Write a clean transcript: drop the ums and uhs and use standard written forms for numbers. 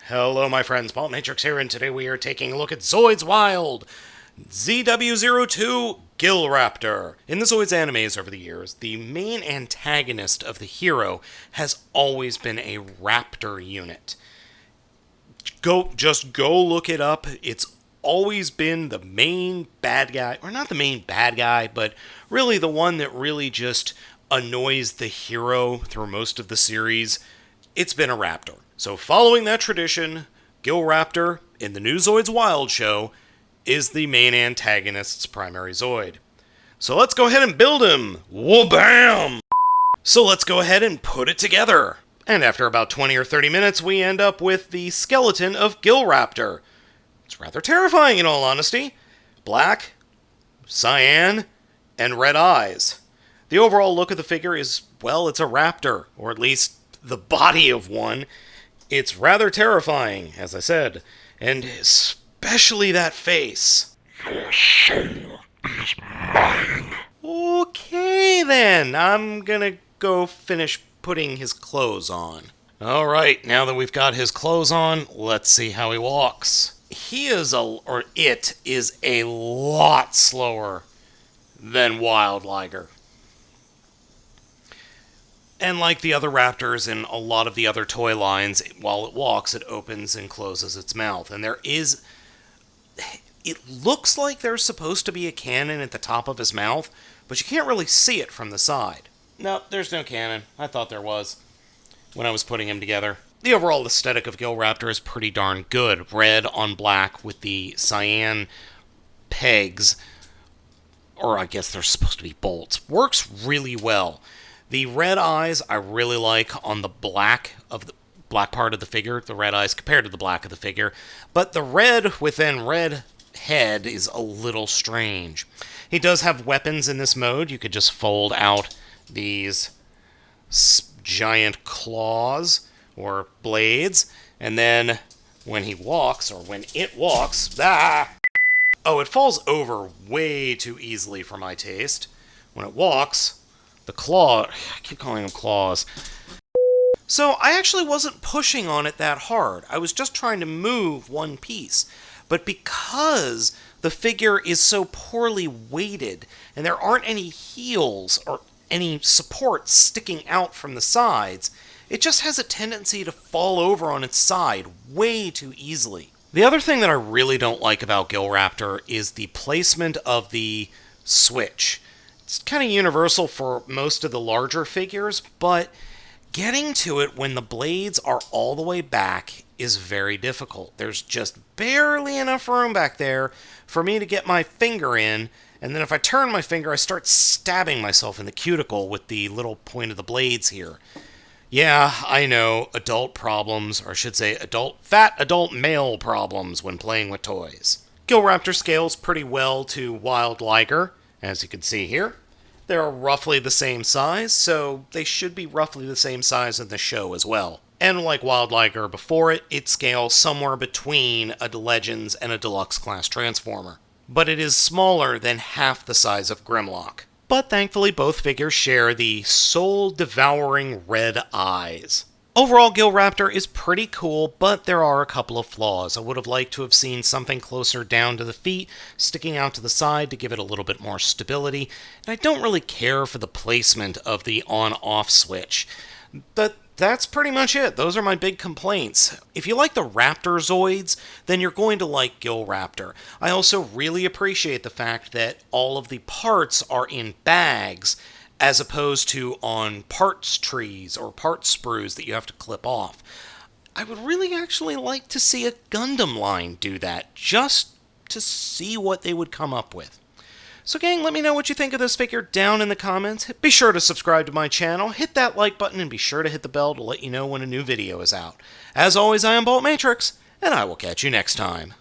Hello my friends, Baltmatrix here, and today we are taking a look at Zoids Wild, ZW-02 Gilraptor. In the Zoids animes over the years, the main antagonist of the hero has always been a raptor unit. Just go look it up. It's always been the main bad guy, or not the main bad guy, but really the one that really just annoys the hero through most of the series. It's been a raptor. So following that tradition, Gilraptor, in the new Zoids Wild show, is the main antagonist's primary Zoid. So let's go ahead and build him! Wha-bam! So let's go ahead and put it together. And after about 20 or 30 minutes, we end up with the skeleton of Gilraptor. It's rather terrifying, in all honesty. Black, cyan, and red eyes. The overall look of the figure is, well, it's a raptor, or at least the body of one. It's rather terrifying, as I said, and especially that face. Your soul is mine. Okay then, I'm gonna go finish putting his clothes on. Alright, now that we've got his clothes on, let's see how he walks. It is a lot slower than Wild Liger. And like the other raptors in a lot of the other toy lines, while it walks, it opens and closes its mouth. And it looks like there's supposed to be a cannon at the top of his mouth, but you can't really see it from the side. No, there's no cannon. I thought there was when I was putting him together. The overall aesthetic of Gilraptor is pretty darn good. Red on black with the cyan pegs, or I guess they're supposed to be bolts. Works really well. The red eyes I really like on the black part of the figure, the red eyes compared to the black of the figure, but the red within red head is a little strange. He does have weapons in this mode. You could just fold out these giant claws or blades, and then when he walks, or when it walks, it falls over way too easily for my taste. When it walks, the claw, I keep calling them claws. So I actually wasn't pushing on it that hard. I was just trying to move one piece. But because the figure is so poorly weighted, and there aren't any heels or any support sticking out from the sides, it just has a tendency to fall over on its side way too easily. The other thing that I really don't like about Gilraptor is the placement of the switch. It's kind of universal for most of the larger figures, but getting to it when the blades are all the way back is very difficult. There's just barely enough room back there for me to get my finger in, and then if I turn my finger, I start stabbing myself in the cuticle with the little point of the blades here. Yeah, I know, adult problems, or I should say fat adult male problems when playing with toys. Gilraptor scales pretty well to Wild Liger. As you can see here, they're roughly the same size, so they should be roughly the same size in the show as well. And like Wild Liger before it, it scales somewhere between a Legends and a Deluxe class Transformer. But it is smaller than half the size of Grimlock. But thankfully both figures share the soul-devouring red eyes. Overall, Gilraptor is pretty cool, but there are a couple of flaws. I would have liked to have seen something closer down to the feet, sticking out to the side to give it a little bit more stability, and I don't really care for the placement of the on-off switch. But that's pretty much it. Those are my big complaints. If you like the Raptor Zoids, then you're going to like Gilraptor. I also really appreciate the fact that all of the parts are in bags, as opposed to on parts trees or parts sprues that you have to clip off. I would really actually like to see a Gundam line do that, just to see what they would come up with. So gang, let me know what you think of this figure down in the comments. Be sure to subscribe to my channel, hit that like button, and be sure to hit the bell to let you know when a new video is out. As always, I am Baltmatrix, and I will catch you next time.